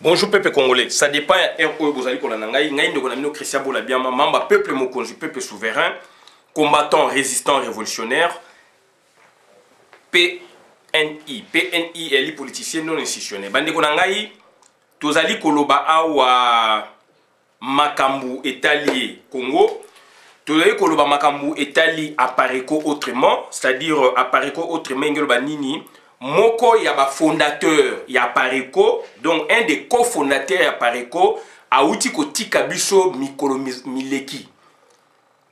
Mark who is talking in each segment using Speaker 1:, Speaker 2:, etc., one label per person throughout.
Speaker 1: Bonjour peuple congolais, ça dépend RO Bozali Kolanangaï, Ngaïndo Konamino Christian Bolabiama, Mamba, peuple Mokonzi, peuple souverain, combattant, résistant, révolutionnaire, PNI. PNI est les politiciens non institutionnels. Bande Konangaï, Tozali Koloba Awa Makambu Etali Congo, Tozali Koloba Makambu Etali Apareko autrement, c'est-à-dire Apareko autrement, Ngelbanini. Moko yaba fondateur ya Pareko, donc un des cofondateurs ya Pareko, Aouti Koti Kabiso Mikolo Mileki.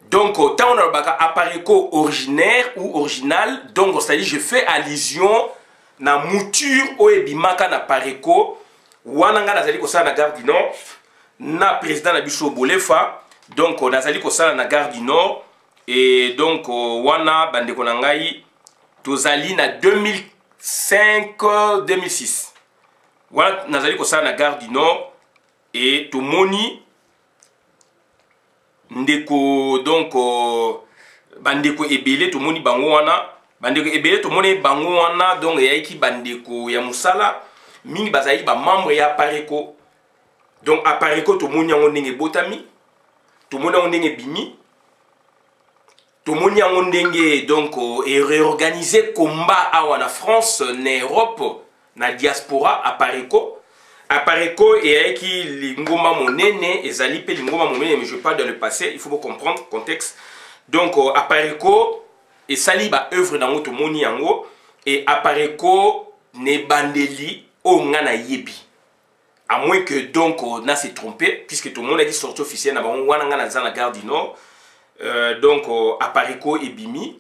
Speaker 1: Donc, tant on a Apareko originaire ou original, donc c'est-à-dire je fais allusion na mouture o ebimaka na Pareko, wananga nazali ko sala na Gare du Nord, na président na biso Bolefa, donc nazali ko sala na Gare du Nord, et donc wana bande konangai tozali na 2005-2006. Voilà, nazali ko sala na Gare du Nord et tomoni ndeko donc bandeko ebele tomoni bango wana bandeko ebele tomoni bango wana donc yaiki bandeko ya musala mingi bazali ba membre ya Pareko. Donc Apareko tomoni yango ndenge botami, tomoni yango ndenge bimi, tomoni yango ndenge donc et réorganiser combat awa na France, na Europe, na diaspora Apareko. Apareko et qui lingoma monene ezali pe lingoma monene, mais je parle dans le passé, il faut comprendre le contexte. Donc Apareko et sali ba œuvre dans auto moni yango et Apareko ne bandeli o ngana yebi. À moins que donc on a s'est trompé puisque tout le monde a dit sortie officielle na ba wana ngana za na Gare du Nord. Donc Apareko et Bimi,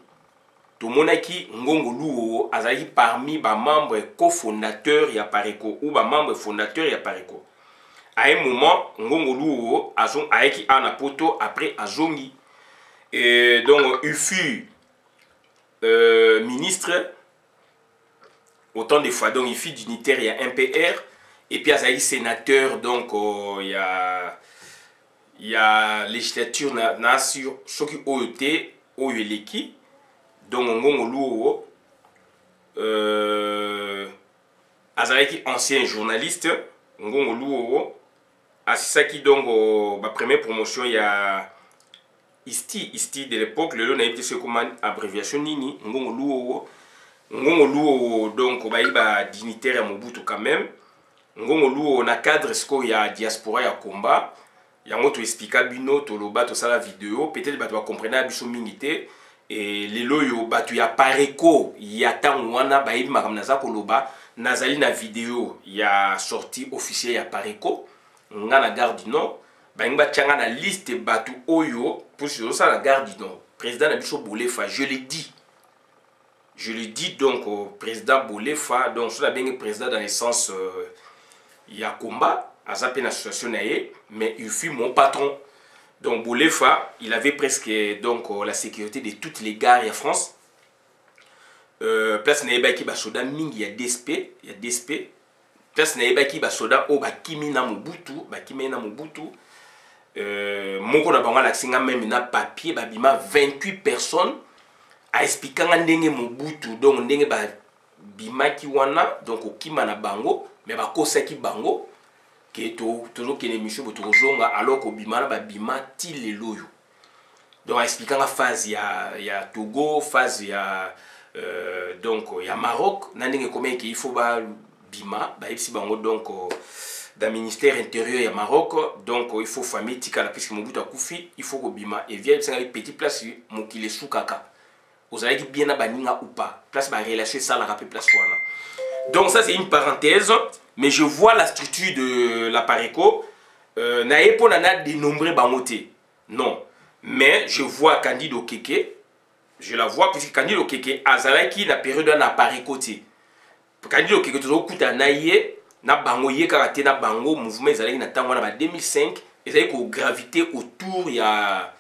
Speaker 1: tout le monde a qui Ngongo Luo azali parmi les membres cofondateurs de Apareko ou les membres fondateurs de Apareko. À un moment, Ngongo Luo a qui en apoto après Azongi. Et donc il fut ministre autant de fois, donc il fut dignitaire, il y a un PR et puis azali sénateur, donc il y a législature nation soki OET oyeleki donc ngongo luo azalaki ancien journaliste ngongo luo asisaki donc ma première promotion il y a isti de l'époque le na yebite comment abréviation nini ngongo luo donc ba dignitaire ya Mobutu quand même ngongo luo na cadre sko ya diaspora ya combat. Yango to explica bino to loba to sala vidéo peut-être ba to comprendre biso mingité et lelo yo ba tu ya Pareko ya tangwana ba yibi makamna za ko loba nazali na vidéo ya sortie officielle ya Pareko nga na Gare du Nord ba ngba tchanga na liste batu oyo pour sur ça la Gare du Nord président na biso Bolefa je le dis donc au président Bolefa donc sur la bien président dans le sens ya combat à sa peine association mais il fut mon patron. Donc Bolefa, il avait presque donc la sécurité de toutes les gares en France. Place Naebaki Basoda Mingi, il y a DSP. Place Naebaki Basoda O Bakimi na Mobutu, Moko na bango la singa même na papier babima 28 personnes a expliquer ndenge Mobutu donc ndenge ba bima ki wana donc okima na bango mais ba kosaki bango que toujours que l'émission botojonga alors que bimana ba bima ti lelo yo donc expliquant la phase ya Togo phase ya donc ya Maroc nandenge comment il faut ba bima ba ipsi bango donc dans ministère intérieur ya Maroc donc il faut famille tikala puisque Mobutu akufi il faut ko bima et vient c'est petit place mokile soukaka vous avez dit bien na baninga ou pas place ba relâcher ça la rappeler place wana. Donc ça c'est une parenthèse, mais je vois la structure de la Pareko. Nae po nana dénombré bamoté. Non. Mais je vois Candido Keke. Je la vois puisque Candido Keke azalaki na période na Pareko te. Candido Keke tozo kuta naie na bango ye karate na bango mouvement ezalaki na tango na ba 2005 ezalaki ko gravité autour ya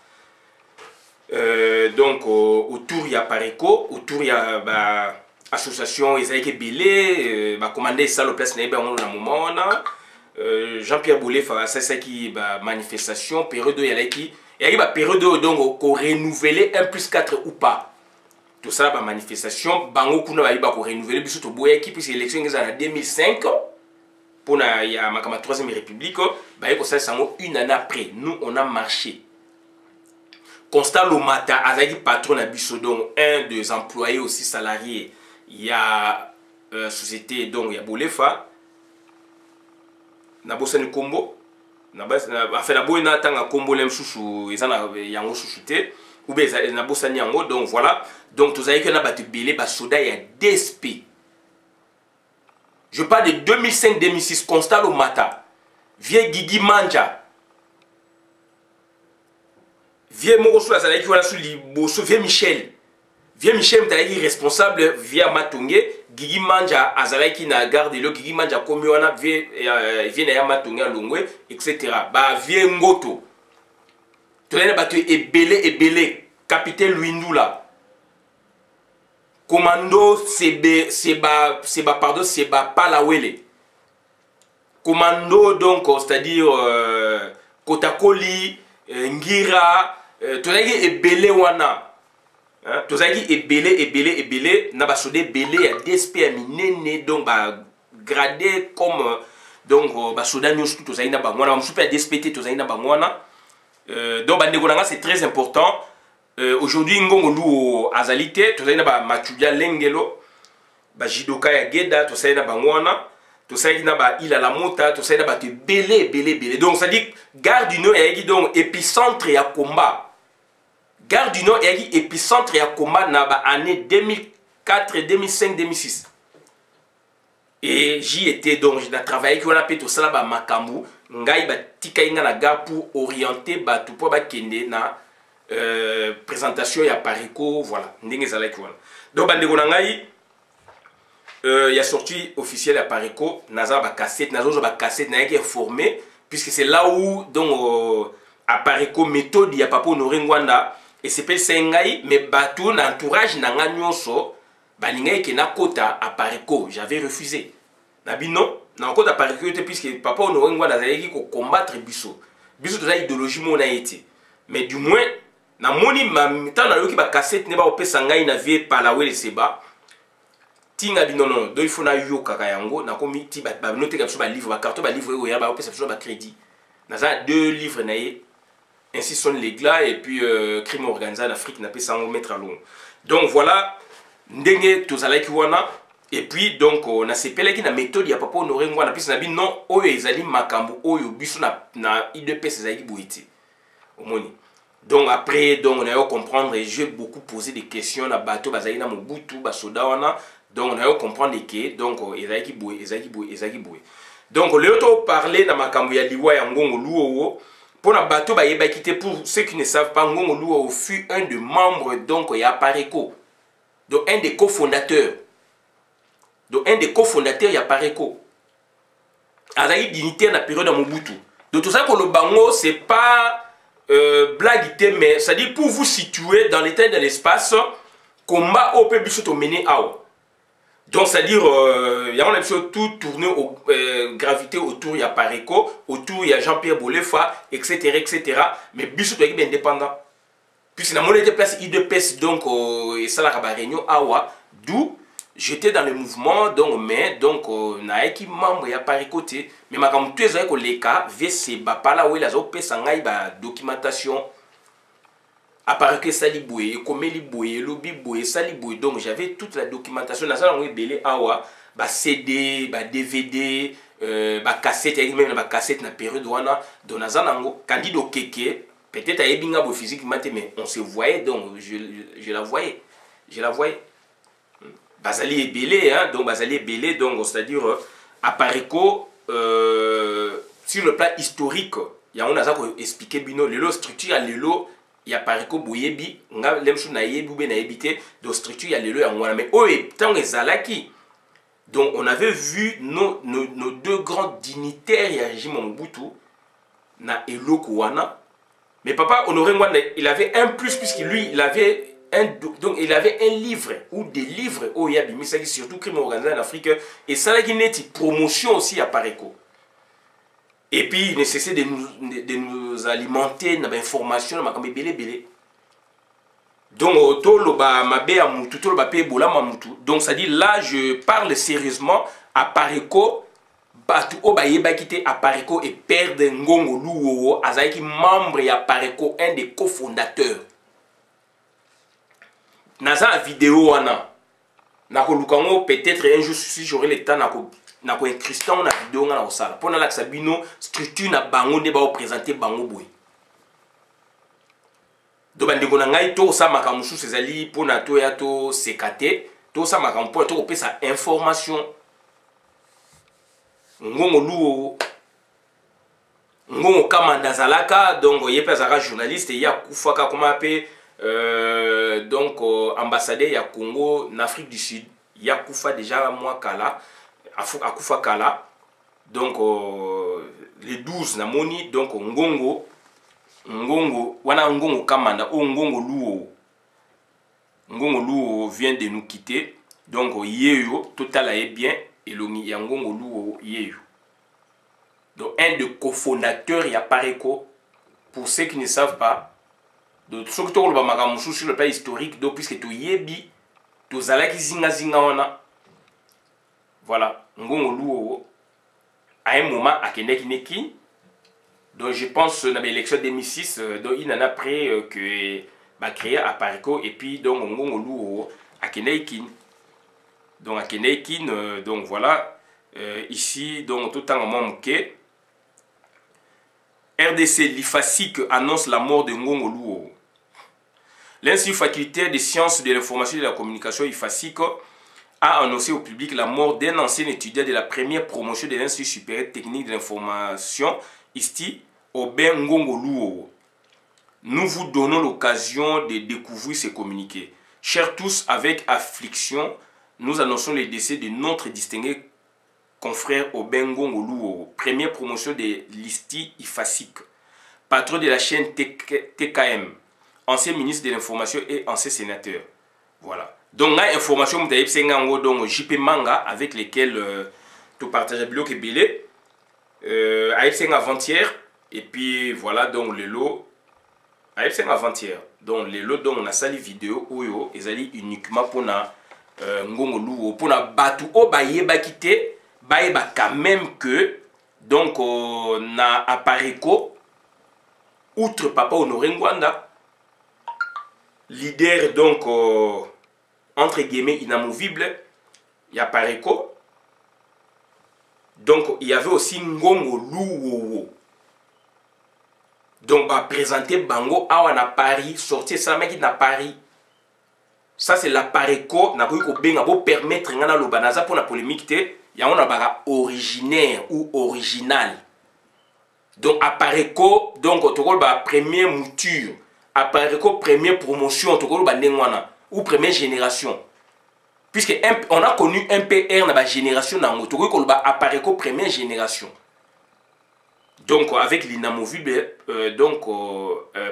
Speaker 1: donc autour ya Pareko, autour ya ba association Isaïe Belé, ma commandé ça le place na moment Jean-Pierre Bolefa c'est qui ba manifestation période de yalaki et il ba période donc ko renouveler 1+4 ou pas tout ça ba manifestation bango kuna ba ko renouveler biso to boyaki puis élection en 2005 pour la troisième république, une année après, nous on a marché. Constant Lomata, Azaki patron à Bissodon, un des employés aussi salariés, il y a société, donc il y a Bolefa, Nabosa ni Kombo, enfin Nabosa na Kombo lem chouchou, ils en a yango chouchouté, ou bien Nabosa ni yango, donc voilà, donc tous avez que Nabate Belé, Basoda, il y a DSP. Je parle de 2005-2006, Constant Lomata, vieux Guigui Manja. Vieux Moroso Azalaki wala sous Liboso, vieux Michel. Vieux Michel est responsable via Matongé, Guigui Manja Azalaki na garde le Guigui Manja komi wana vieux na Matongé Longwe, etc. Ba vieux Ngoto. Tolena batu ebele, capitaine Luindula. Commando Seba Palawele. Commando donc, c'est-à-dire Kotakoli, Ngira, tozaki ebele wana. Tozaki ebele na basode ebele ya DSP ya minene donc ba gradé comme donc basoda nyonso tozaki na bango wana super DSP tozaki na bango wana. Donc bandeko nanga c'est très important. Aujourd'hui ngongo lu azalité tozaki na ba Machudia Lengelo, ba Jidoka ya Geda tozaki na bango wana. Tozaki na ba Ila la Mota tozaki na ba te belé. Donc ça dit Gare du Nord est donc épicentre ya combat. Gare du Nord est épicentre ya combat na ba année 2004, 2005, 2006. Et j'y étais donc j'ai travaillé qui on appelle tout ça ba makambu ngai ba tikainga na gare pour orienter ba tout pour ba kende na présentation ya Parico voilà ndenge za like voilà. Donc bandeko na ngai il y a sorti officiel à Parico naza ba cassette nazo ba cassette na qui est formé puisque c'est là où donc à Parico méthode ya papa Honoré Ngwanda et c'est pas Sengai mais bateau l'entourage nanga nyonso balinga ke na kota à Parico j'avais refusé nabino na kota à Parico puisque papa Honoré Ngwanda azali ko combattre biso to za idéologie mona été mais du moins na moni ma temps na yoki ba cassette ne ba opesa ngai na vie Palawele Seba tinga bino non do il faut na yo kaka yango na komi ti ba noter ka biso ba livre ba carton ba livre o ya ba opesa biso ba crédit na za deux livres na ye ainsi sont les glas et puis crime organisé en Afrique n'a pas sans mettre à l'eau. Donc voilà ndenge tozalaki wana et puis donc on a sepelaki na méthode ya papa Honoré Ngwanda puis na bi non oyo ezali makambo oyo biso na IDPS ezali boiti omoni. Donc après donc on a eu comprendre et j'ai beaucoup posé des questions na bateau bazali na Mobutu basoda wana donc on a eu comprendre que donc ezali boui. Donc le auto parler na makambo ya liwa ya ngongo luo pour na bateau ba yeba quitter pour ceux qui ne savent pas ngongo luo fut un des membres donc ya Pareco. Donc un des cofondateurs. Donc un des cofondateurs ya Pareco. Azali dignitaire na période de Mobutu. Donc tout ça pour le bango c'est pas blague mais ça dit pour vous situer dans l'état de l'espace combat au peuple biso mené ao. Donc c'est-à-dire il y a tout tourné au gravité autour il y a Pareco, autour il y a Jean-Pierre Bolefa, etc. Mais biso to est indépendant. Puisque la monnaie de place IDPS donc et ça la réunion awa d'où j'étais dans le mouvement donc mais donc na qui membre ya Pareco té mais ma comme tous les collègues VC ba pala où les op sangai ba documentation à part que Saliboué, Komeli Lobby Boué, Saliboué, donc j'avais toute la documentation. Dans ça, on a belé awa, bah CD, bah DVD, bah cassette, même bah cassette na période wana. Donc dans ça, Candido Keke, peut-être à Ebinga physiquement, mais on se voyait donc je la voyais, Basali est belé, hein, donc Basali est belé, donc c'est-à-dire à Pareco, sur le plan historique, il y a on a ça pour expliquer bino, le structure à l'élo. Il y a Pareco Boyebi, nga lemshu na yebi na yebité de structure ya lelo ya ngwana mais oye tant ezalaki. Donc on avait vu nos deux grands dignitaires ya régime Mobutu na eloko wana. Mais papa Honoré Ngwanda, il avait un plus puisqu'il lui il avait un livre ou des livres au yabi misaki surtout crime organisé en Afrique et ça là qui neti promotion aussi à Pareco. Et puis, il nécessite de nous alimenter dans l'information, dans belé. Donc, donc, ça dit là, je parle sérieusement à Pareco, batu o bayeba kite Apareko et père de Ngongo Luowo azaki membre ya Apareko, un des cofondateurs. Naza vidéo wana nako lukango peut-être un jour si j'aurai le temps nako incruster na vidéo nga na osala pona la sabino structure na bango nde ba présenter bango boy. Do bandeko na ngai to sa makamusu sezali pona to ya to sekate to sa makampo to kopesa information. Ngongo Luowo Ngongo Kamanda Zalaka donc yepe azaka journaliste ya kufaka comment appeler donc ambassadeur ya Congo en Afrique du Sud ya kufa déjà moi kala akufa kala donc le 12 na moni donc Ngongo wana Ngongo Kamanda o Ngongo Luowo vient de nous quitter donc yeyo total est bien elongi ya Ngongo Luowo yeyo. Donc un des cofondateurs ya Apareko, pour ceux qui ne savent pas, donc ceux qui ont le bamakamoussou sur le plan historique, donc puisque tu yebi, tu zalaki zinga wana, voilà, Ngongo Luowo, à un moment à Keneki, donc je pense dans l'élection 2006, donc il en a pris que bah créé Apareko et puis donc Ngongo Luowo à Keneki, donc à Keneki, donc voilà, ici donc tout en moment que RDC, l'IFASIC annonce la mort de Ngongo Luowo. L'Institut facultaire des sciences de l'information et de la communication IFASIC a annoncé au public la mort d'un ancien étudiant de la première promotion de l'Institut supérieur technique de l'information, ISTI, Aubin Ngongo Luowo. Nous vous donnons l'occasion de découvrir ces communiqués. Chers tous, avec affliction, nous annonçons le décès de notre distingué confrère Aubin Ngongo Luowo, première promotion de l'ISTI IFASIC, patron de la chaîne TKM, ancien ministre de l'information et ancien sénateur. Voilà. Donc, l'information, vous avez donc JP Manga, avec lesquels tu partages le bloc et belé, avant-hier, et puis voilà, donc le lot, avant-hier, donc le lot, donc on a sali vidéo, oyo, ils allaient uniquement pour Ngongo Luowo, pour na batu, o bayeba kite, baïba quand même que donc na Apareko outre Papa Honoré Ngwanda leader donc entre guillemets inamovible il y a Apareko donc il y avait aussi Ngongo Luowo donc va présenter bango awa na Paris sortir ça mec na Paris ça c'est l'Apareko na ko benga bo permettre ngana lo banaza pour la polémique té ya on a originaire ou original. Donc Apareko donc tokol ba première mouture, Apareko première promotion tokol ba ndengwana ou première génération. Puisque on a connu MPR na ba génération nango tokol ba Apareko première génération. Donc avec l'inamovible donc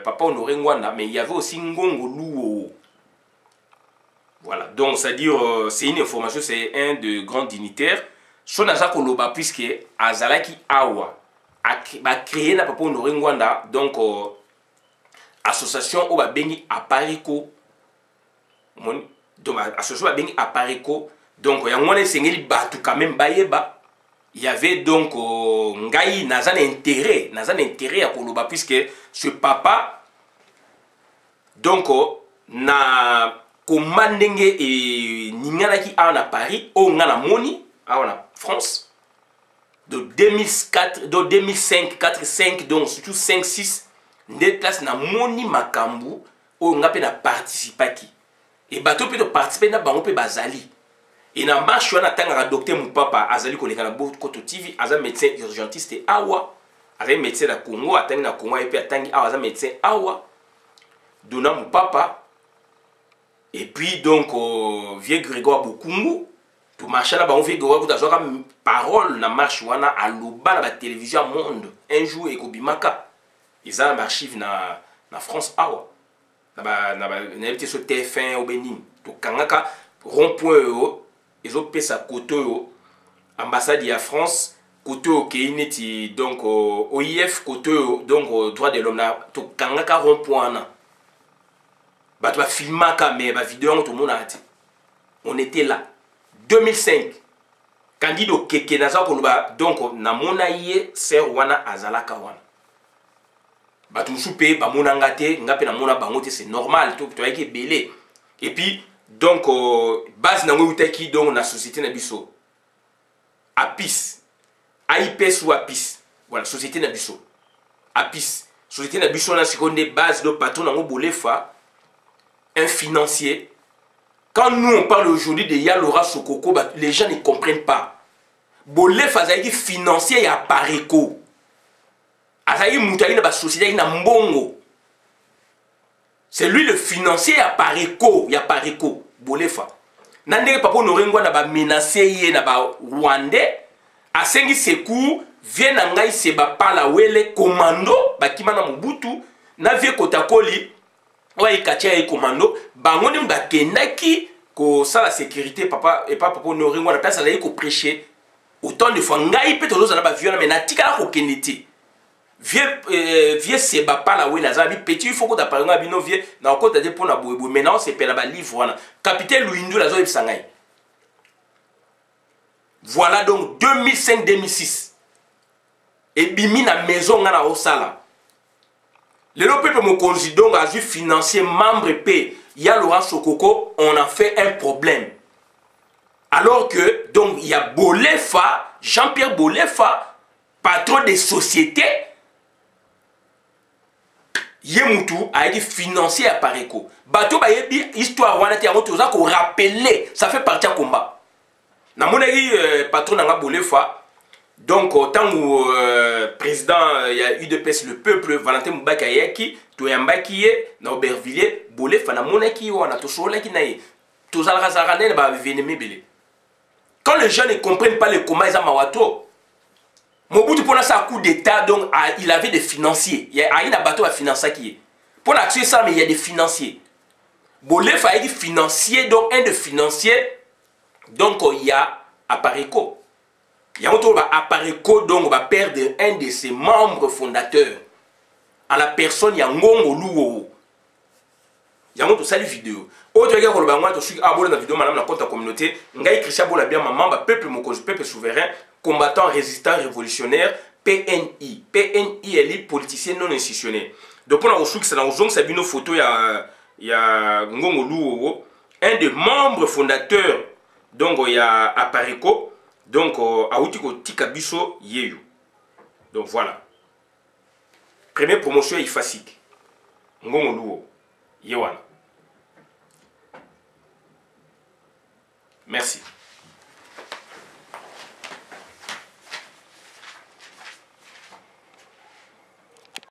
Speaker 1: Papa Honoré Ngwanda, mais il y avait aussi Ngongo Luowo. Voilà, donc c'est-à-dire, c'est une information, c'est un de grands dignitaires. Son aza koloba puisque Azalaki Awa a créé na Papa Honoré Ngwanda, donc association oba bengi Apareko. Donc association oba bengi Apareko. Donc yangwane sengeli batu quand même bayeba. Il y avait donc ngai nazan intérêt à koloba puisque ce papa donc na komandenge et ninganaki à Paris au ngana moni à France de 2004 de 2005 4 5 donc surtout 5 6 des places na moni makambu au ngape na participaki et bato peut participer na bango pe bazali et na marche wana tanga docteur Mupapa azali koleka na Bokoto TV aza médecin urgentiste awa azali médecin na Congo atangi na Congo et puis atangi awa aza médecin awa dona Mupapa. Et puis donc vieux Grégoire Bokungu tout marché là bas on vieux Grégoire tout azwa parole na marche wana aloba na ba télévision monde un jour et kobimaka ils ont archive na France awa na ba invité sur TF1 au Bénin to kangaka rond-point ils ont payé sa côté ambassade ya France côté Keineti donc OIF côté donc droit de l'homme to kangaka rond-point na bah tu vas filmer mais bah vidéo tout le monde a dit on était là 2005 Candido keke naza koloba donc namona ye ser wana azalaka wana bato musu pe bamonanga te nga pe namona bango te c'est normal to yaki belé et puis donc base nango utaki donc na société na biso APIS AIPS ou APIS voilà société na biso APIS société na biso na seconde base de patron nango Bolefa un financier. Quand nous on parle aujourd'hui de Yalora Sokoko, les gens ne comprennent pas. Bolefa azali financier ya Pareco. Azali mutali na ba société na mbongo. C'est lui le financier ya Pareco, Bolefa. Nandeke papa Norengwa na ba menacer ye na ba Rwandais, asengi secours, vient na ngai se ba pala wele commando, ba kimana Mobutu, na vie kotakoli. Ouais, katia et commando, bango ni bakendaki ko ça la sécurité papa et papa Norengwa na place ala ko prêcher autant de fois ngai pe toloza na ba violence mais na tika ko kenditi vieux seba pas la we na zabi petit il faut que t'apparnga bino vieux na ko tade pour na boebo maintenant c'est pela ba livre wana capitaine Luindu la zo ebsangai. Voilà donc 2005-2006 et bimi na maison ngana osala. Le peuple Mokonzi donc a dû financer membre P. Il y a Laurent Sokoko, on a fait un problème. Alors que donc il y a Bolefa, Jean-Pierre Bolefa, patron des sociétés. Yemutu a été financé à Pareco. Bateau Bayebi, histoire wana te yango toza ko rappeler, ça fait partie du combat. Na monaki patron nanga Bolefa. Donc, tant où président, il y a eu de pèse le peuple, Valentin Moubaka Yaki, Toyambaki, na Aubervilliers, Bolefa, na Monaki, na Tosola qui naïe, Tozal Razarane, ba Vénémé Belé. Quand les gens ne comprennent pas le combat, ils ont mawato. Mobutu pour ça coup d'état, donc il avait des financiers. Il y a un bateau à financer qui est. Pour la tuer ça, mais il y a des financiers. Bolefa a dit financier, donc un de financiers, donc il y a Apareco. Il y a un Apareco, donc va perdre un de ses membres fondateurs. À la personne, il y a Ngongo Luo. Il y a un salut vidéo. Autre gars, on va suis abonné dans la vidéo, madame, la compte communauté. Ngai Christian Bola bien, maman, peuple Mokozi, peuple souverain, combattant, résistant, révolutionnaire, PNI. PNI, elle est politicien non institutionnel. Donc, on a reçu que c'est dans le c'est une photo, il y a Ngongo Luo, un des membres fondateurs, donc il y a Apareco. Donc, Aoutiko Tikabiso Yeyu. Donc, voilà. Première promotion, il fasik. Ngongo Luo. Yewana. Merci.